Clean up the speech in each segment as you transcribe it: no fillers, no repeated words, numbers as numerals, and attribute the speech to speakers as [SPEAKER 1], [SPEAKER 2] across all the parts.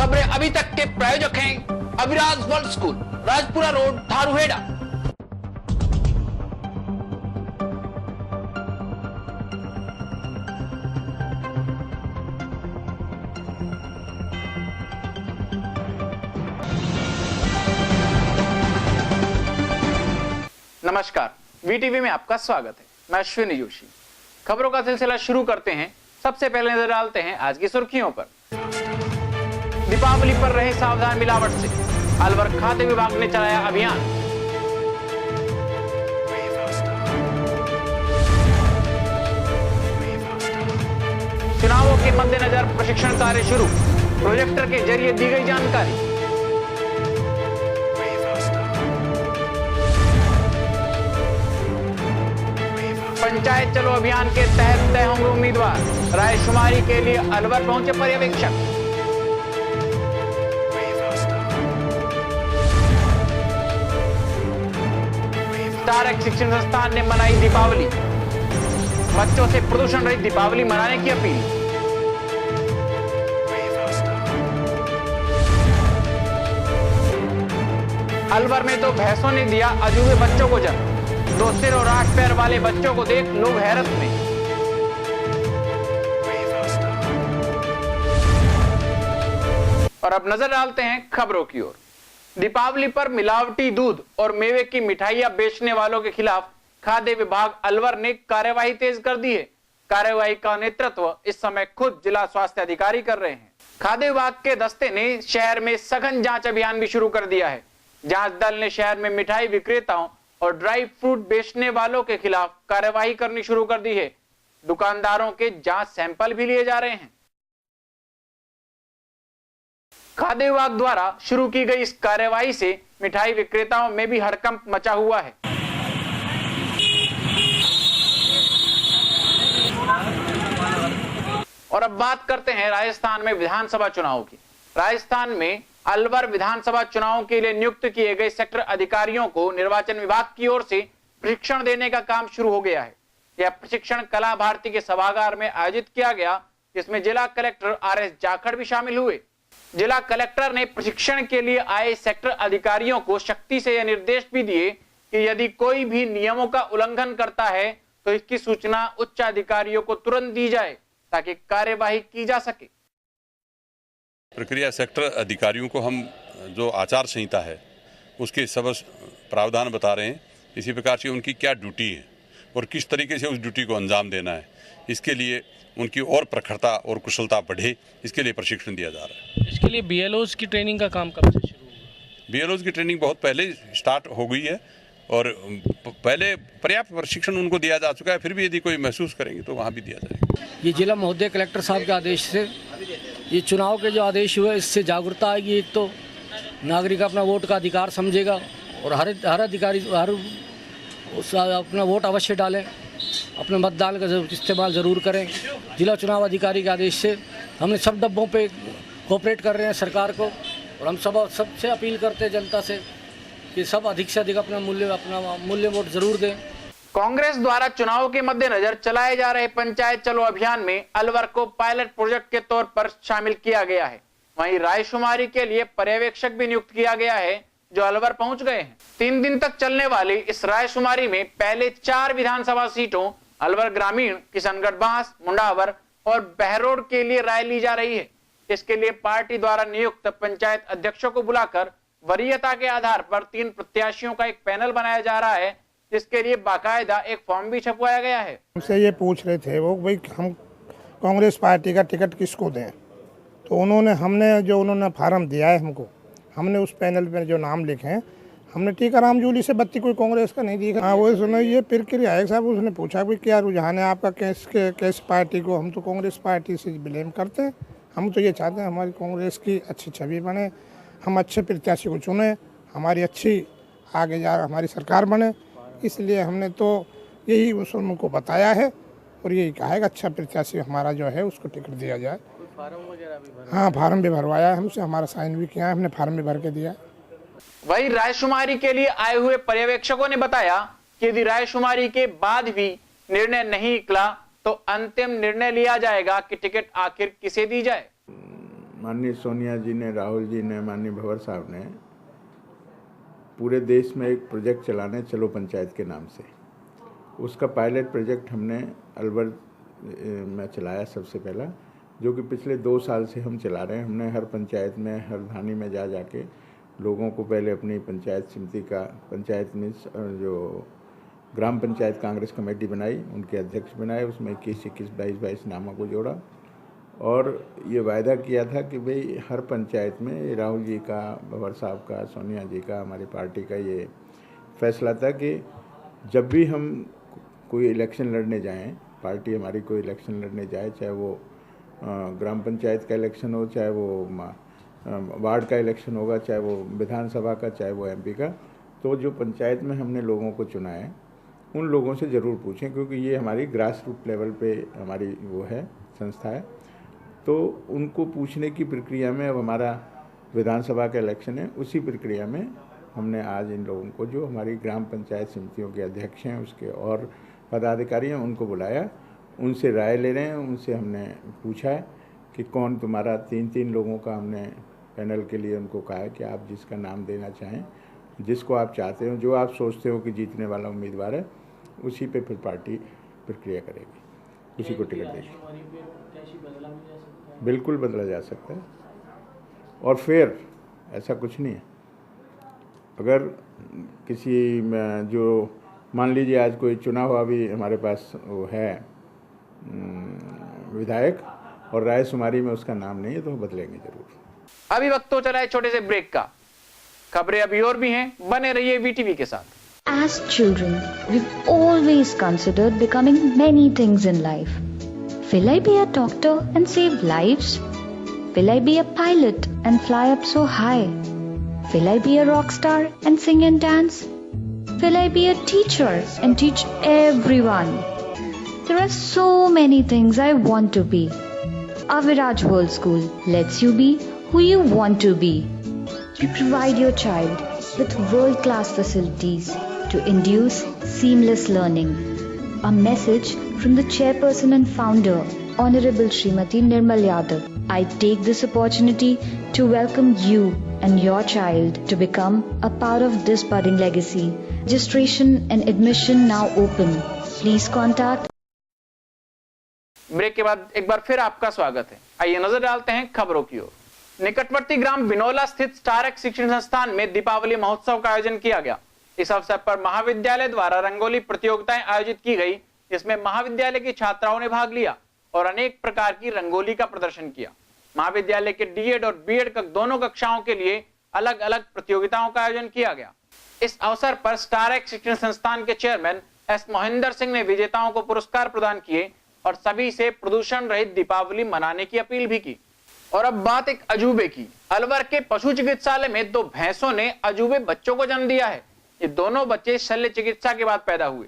[SPEAKER 1] खबरें अभी तक के प्रायोजक हैं Abhiraj world school, Rajpura road, Dharuhera. नमस्कार, वीटीवी में आपका स्वागत है। मैं अश्विनी जोशी। खबरों का सिलसिला शुरू करते हैं। सबसे पहले नजर डालते हैं आज की सुर्खियों पर। दीपावली पर रहे सावधान मिलावट से, अलवर खाद्य विभाग ने चलाया अभियान। चुनावों के मद्देनजर प्रशिक्षण कार्य शुरू, प्रोजेक्टर के जरिए दी गई जानकारी। पंचायत चलो अभियान के तहत तय होंगे उम्मीदवार, रायशुमारी के लिए अलवर पहुंचे पर्यवेक्षक। स्टार शिक्षण संस्थान ने मनाई दीपावली, बच्चों से प्रदूषण रहित दीपावली मनाने की अपील। अलवर में तो भैंसों ने दिया अजूबे बच्चों को जन्म, 2 सिर और 8 पैर वाले बच्चों को देख लोग हैरत में। और अब नजर डालते हैं खबरों की ओर। दीपावली पर मिलावटी दूध और मेवे की मिठाइयां बेचने वालों के खिलाफ खाद्य विभाग अलवर ने कार्यवाही तेज कर दी है। कार्यवाही का नेतृत्व इस समय खुद जिला स्वास्थ्य अधिकारी कर रहे हैं। खाद्य विभाग के दस्ते ने शहर में सघन जांच अभियान भी शुरू कर दिया है। जांच दल ने शहर में मिठाई विक्रेताओं और ड्राई फ्रूट बेचने वालों के खिलाफ कार्यवाही करनी शुरू कर दी है। दुकानदारों के जांच सैंपल भी लिए जा रहे हैं। खाद्य विभाग द्वारा शुरू की गई इस कार्यवाही से मिठाई विक्रेताओं में भी हड़कंप मचा हुआ है। और अब बात करते हैं राजस्थान में विधानसभा चुनाव की। राजस्थान में अलवर विधानसभा चुनाव के लिए नियुक्त किए गए सेक्टर अधिकारियों को निर्वाचन विभाग की ओर से प्रशिक्षण देने का काम शुरू हो गया है। यह प्रशिक्षण कला भारती के सभागार में आयोजित किया गया, जिसमें जिला कलेक्टर RS जाखड़ भी शामिल हुए। जिला कलेक्टर ने प्रशिक्षण के लिए आए सेक्टर अधिकारियों को सख्ती से यह निर्देश भी दिए कि यदि कोई भी नियमों का उल्लंघन करता है तो इसकी सूचना उच्च अधिकारियों को तुरंत दी जाए ताकि कार्यवाही की जा सके।
[SPEAKER 2] प्रक्रिया सेक्टर अधिकारियों को हम जो आचार संहिता है उसके सब प्रावधान बता रहे हैं। इसी प्रकार से उनकी क्या ड्यूटी है और किस तरीके से उस ड्यूटी को अंजाम देना है, इसके लिए उनकी और प्रखरता और कुशलता बढ़े, इसके लिए प्रशिक्षण दिया जा रहा है।
[SPEAKER 3] इसके लिए BLOs की ट्रेनिंग का काम कब से शुरू हुआ?
[SPEAKER 2] BLOs की ट्रेनिंग बहुत पहले स्टार्ट हो गई है और पहले पर्याप्त प्रशिक्षण उनको दिया जा चुका है। फिर भी यदि कोई महसूस करेंगे तो वहाँ भी दिया जाएगा।
[SPEAKER 3] ये जिला महोदय कलेक्टर साहब के आदेश से ये चुनाव के जो आदेश हुए, इससे जागरूकता आएगी। एक तो नागरिक अपना वोट का अधिकार समझेगा और हर अधिकारी अपना वोट अवश्य डालें, अपने मतदान का इस्तेमाल ज़रूर करें। जिला चुनाव अधिकारी के आदेश से हमने सब डब्बों पे कोऑपरेट कर रहे हैं सरकार को, और हम सबसे अपील करते हैं जनता से कि सब अधिक से अधिक अपना मूल्य वोट जरूर दें।
[SPEAKER 1] कांग्रेस द्वारा चुनाव के मद्देनजर चलाए जा रहे पंचायत चलो अभियान में अलवर को पायलट प्रोजेक्ट के तौर पर शामिल किया गया है। वहीं रायशुमारी के लिए पर्यवेक्षक भी नियुक्त किया गया है जो अलवर पहुंच गए हैं। 3 दिन तक चलने वाली इस रायशुमारी में पहले 4 विधानसभा सीटों अलवर ग्रामीण, किशनगढ़ बांस, मुंडावर और बहरोड के लिए राय ली जा रही है। इसके लिए पार्टी द्वारा नियुक्त पंचायत अध्यक्षों को बुलाकर वरीयता के आधार पर 3 प्रत्याशियों का एक पैनल बनाया जा रहा है, जिसके लिए बाकायदा एक फॉर्म भी छपवाया गया है।
[SPEAKER 4] हमसे ये पूछ रहे थे वो भाई हम कांग्रेस पार्टी का टिकट किसको दें, तो उन्होंने फार्म दिया है हमको। हमने उस पैनल में जो नाम लिखे हैं, हमने टीकाराम जूली से बत्ती कोई कांग्रेस का नहीं दिखा। हाँ वही सुनो, ये प्रक्रिया है साहब। उसने पूछा कि क्या रुझान है आपका कैस पार्टी को। हम तो कांग्रेस पार्टी से बिलोंग करते हैं। हम तो ये चाहते हैं हमारी कांग्रेस की अच्छी छवि बने, हम अच्छे प्रत्याशी को चुने, हमारी अच्छी आगे जा हमारी सरकार बने। इसलिए हमने तो यही उनको बताया है और यही कहा है कि अच्छा प्रत्याशी हमारा जो है उसको टिकट दिया जाए।
[SPEAKER 3] फार्म वगैरह भी भरा?
[SPEAKER 4] हाँ, फार्म भी भरवाया है हमसे, हमारा साइन भी किया है, हमने फार्म भी भर के दिया।
[SPEAKER 1] वहीं रायशुमारी के लिए आए हुए पर्यवेक्षकों ने बताया कि यदि रायशुमारी के बाद भी निर्णय नहीं निकला तो अंतिम निर्णय लिया जाएगा कि टिकट आखिर किसे दी जाए।
[SPEAKER 5] माननीय सोनिया जी ने, राहुल जी ने, माननीय भंवर साहब ने पूरे देश में एक प्रोजेक्ट चलाने, चलो पंचायत के नाम से। उसका पायलट प्रोजेक्ट हमने अलवर में चलाया सबसे पहला, जो कि पिछले 2 साल से हम चला रहे हैं। हमने हर पंचायत में, हर धानी में जाके लोगों को पहले अपनी पंचायत समिति का, पंचायत में जो ग्राम पंचायत कांग्रेस कमेटी बनाई, उनके अध्यक्ष बनाए, उसमें 21, 21, 22, 22 नामों को जोड़ा और ये वायदा किया था कि भाई हर पंचायत में राहुल जी का, भंवर साहब का, सोनिया जी का, हमारी पार्टी का ये फैसला था कि जब भी हम कोई इलेक्शन लड़ने जाएं, पार्टी हमारी कोई इलेक्शन लड़ने जाए, चाहे वो ग्राम पंचायत का इलेक्शन हो, चाहे वो वार्ड का इलेक्शन होगा, चाहे वो विधानसभा का, चाहे वो एमपी का, तो जो पंचायत में हमने लोगों को चुना है उन लोगों से ज़रूर पूछें, क्योंकि ये हमारी ग्रास रूट लेवल पे हमारी वो है, संस्था है। तो उनको पूछने की प्रक्रिया में अब हमारा विधानसभा का इलेक्शन है, उसी प्रक्रिया में हमने आज इन लोगों को, जो हमारी ग्राम पंचायत समितियों के अध्यक्ष हैं, उसके और पदाधिकारी हैं, उनको बुलाया, उनसे राय ले रहे हैं। उनसे हमने पूछा है कि कौन तुम्हारा, 3 लोगों का हमने पैनल के लिए उनको कहा है कि आप जिसका नाम देना चाहें, जिसको आप चाहते हो, जो आप सोचते हो कि जीतने वाला उम्मीदवार है, उसी पे फिर पार्टी प्रक्रिया करेगी, उसी को टिकट देगी। बिल्कुल बदला जा सकता है और फिर ऐसा कुछ नहीं है। अगर किसी में जो, मान लीजिए आज कोई चुना हुआ भी हमारे पास वो है विधायक और रायशुमारी में उसका नाम नहीं है, तो बदलेंगे जरूर।
[SPEAKER 1] अभी वक्त तो चला है छोटे से ब्रेक का। खबरें अभी और भी हैं, बने रहिए वीटीवी के साथ।
[SPEAKER 6] As children, we've always considered becoming many things in life. Will I be a doctor and save lives? Will I be a pilot and fly up so high? Will I be a rock star and sing and dance? Will I be a teacher and teach everyone? There are so many things I want to be. Aviraj World School lets you be who you want to be. We provide your child with world-class facilities to induce seamless learning. A message from the chairperson and founder, Honorable Srimati Nirmal Yadav. I take this opportunity to welcome you and your child to become a part of this budding legacy. Registration and admission now open. Please contact.
[SPEAKER 1] Break के बाद एक बार फिर आपका स्वागत है। आइए नजर डालते हैं खबरों की ओर। निकटवर्ती ग्राम बिनौला स्थित स्टारक शिक्षण संस्थान में दीपावली महोत्सव का आयोजन किया गया। इस अवसर पर महाविद्यालय द्वारा रंगोली प्रतियोगिताएं आयोजित की गई, जिसमें महाविद्यालय की छात्राओं ने भाग लिया और अनेक प्रकार की रंगोली का प्रदर्शन किया। महाविद्यालय के डीएड और बीएड दोनों कक्षाओं के लिए अलग अलग प्रतियोगिताओं का आयोजन किया गया। इस अवसर पर स्टारक शिक्षण संस्थान के चेयरमैन एस मोहिंदर सिंह ने विजेताओं को पुरस्कार प्रदान किए और सभी से प्रदूषण रहित दीपावली मनाने की अपील भी की। और अब बात एक अजूबे की। अलवर के पशु चिकित्सालय में 2 भैंसों ने अजूबे बच्चों को जन्म दिया है। ये दोनों बच्चे शल्य चिकित्सा के बाद पैदा हुए।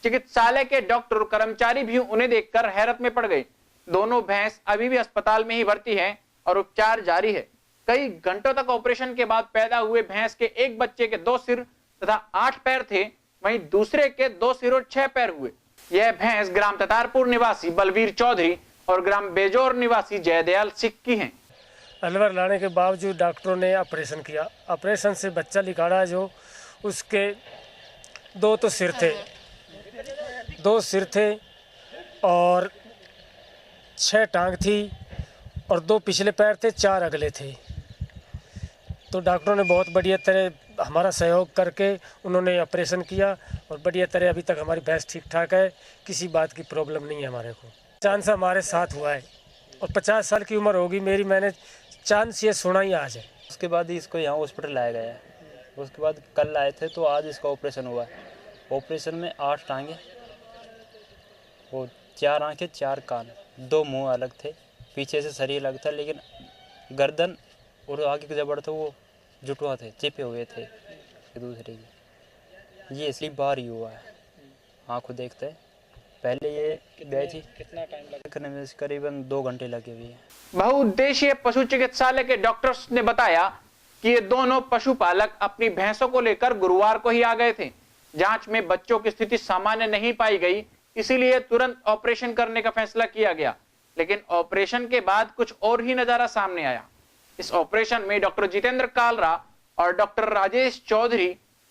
[SPEAKER 1] चिकित्सालय के डॉक्टर और कर्मचारी भी उन्हें देखकर हैरत में पड़ गए। दोनों भैंस अभी भी अस्पताल में ही भर्ती हैं और उपचार जारी है। कई घंटों तक ऑपरेशन के बाद पैदा हुए भैंस के एक बच्चे के 2 सिर तथा 8 पैर थे, वहीं दूसरे के 2 सिर और 6 पैर हुए। यह भैंस ग्राम ततारपुर निवासी बलवीर चौधरी और ग्राम बेजोर निवासी जयदयाल सिख की हैं।
[SPEAKER 7] अलवर लाने के बावजूद डॉक्टरों ने ऑपरेशन किया। ऑपरेशन से बच्चा निकाला, जो उसके 2 तो सिर थे, 2 सिर थे और 6 टांग थी और 2 पिछले पैर थे, 4 अगले थे। तो डॉक्टरों ने बहुत बढ़िया तरह हमारा सहयोग करके उन्होंने ऑपरेशन किया और बढ़िया तरह अभी तक हमारी भैंस ठीक ठाक है, किसी बात की प्रॉब्लम नहीं है हमारे को। चांस हमारे साथ हुआ है और 50 साल की उम्र होगी मेरी, मैंने चांस ये सुना ही आज है।
[SPEAKER 8] उसके बाद ही इसको यहाँ हॉस्पिटल लाया गया है। उसके बाद कल आए थे तो आज इसका ऑपरेशन हुआ है। ऑपरेशन में 8 टांगे, वो 4 आँखें, 4 कान, 2 मुंह अलग थे, पीछे से शरीर अलग था, लेकिन गर्दन और आगे के जबड़ थे वो जुटवा थे, चिपे हुए थे एक दूसरे की। ये इसलिए बाहर ही हुआ है, आँखों देखते हैं। पहले ये गए थी, कितना टाइम लगा करने में? करीबन 2 घंटे लगे हुए हैं।
[SPEAKER 1] बहुउद्देशीय पशु चिकित्सालय के डॉक्टर्स ने बताया कि ये दोनों पशुपालक अपनी भैंसों को लेकर गुरुवार को ही आ गए थे। जांच में बच्चों की स्थिति सामान्य नहीं पाई गई, इसीलिए तुरंत ऑपरेशन करने का फैसला किया गया। लेकिन ऑपरेशन के बाद कुछ और ही नजारा सामने आया। इस ऑपरेशन में डॉक्टर जितेंद्र कालरा और डॉक्टर राजेश चौधरी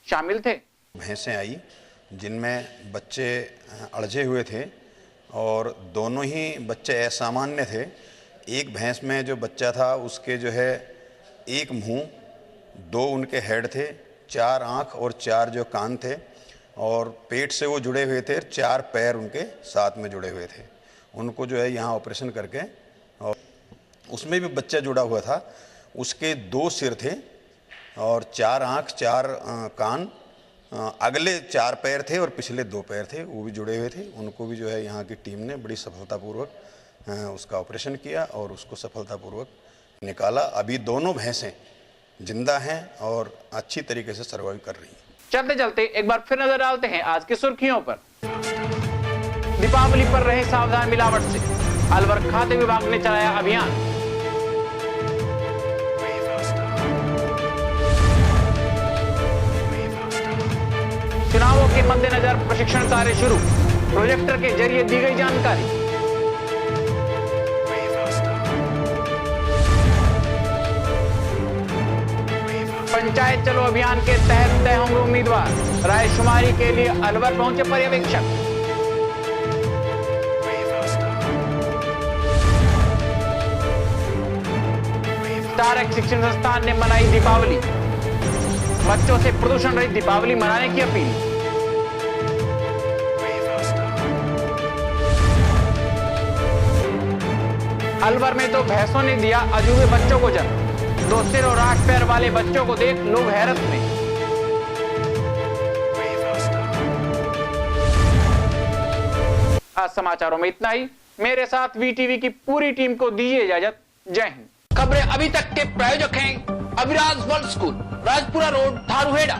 [SPEAKER 1] शामिल थे।
[SPEAKER 9] भैंसें आई जिनमें बच्चे अड़झे हुए थे और दोनों ही बच्चे असामान्य थे। एक भैंस में जो बच्चा था उसके जो है एक मुंह, 2 उनके हेड थे, 4 आँख और 4 जो कान थे और पेट से वो जुड़े हुए थे, 4 पैर उनके साथ में जुड़े हुए थे। उनको जो है यहाँ ऑपरेशन करके, और उसमें भी बच्चा जुड़ा हुआ था, उसके 2 सिर थे और 4 आँख, 4 कान, अगले 4 पैर थे और पिछले 2 पैर थे, वो भी जुड़े हुए थे। उनको भी जो है यहाँ की टीम ने बड़ी सफलतापूर्वक उसका ऑपरेशन किया और उसको सफलतापूर्वक निकाला। अभी दोनों भैंसें जिंदा हैं और अच्छी तरीके से सर्वाइव कर रही हैं।
[SPEAKER 1] चलते चलते एक बार फिर नजर डालते हैं आज की सुर्खियों पर। दीपावली पर रहे सावधान मिलावट से, अलवर खाद्य विभाग ने चलाया अभियान। चुनावों के मद्देनजर प्रशिक्षण कार्य शुरू, प्रोजेक्टर के जरिए दी गई जानकारी। पंचायत चलो अभियान के तहत तय होंगे उम्मीदवार, रायशुमारी के लिए अलवर पहुंचे पर्यवेक्षक। स्टारक शिक्षण संस्थान ने मनाई दीपावली, बच्चों से प्रदूषण रहित दीपावली मनाने की अपील। अलवर में तो भैंसों ने दिया अजूबे बच्चों को जन्म, 2 सिर और 8 पैर वाले बच्चों को देख लोग हैरत में। आज समाचारों में इतना ही। मेरे साथ वीटीवी की पूरी टीम को दीजिए इजाजत। जय हिंद। खबरें अभी तक के प्रायोजक हैं Aviraj world school, Rajpura road, Dharuhera.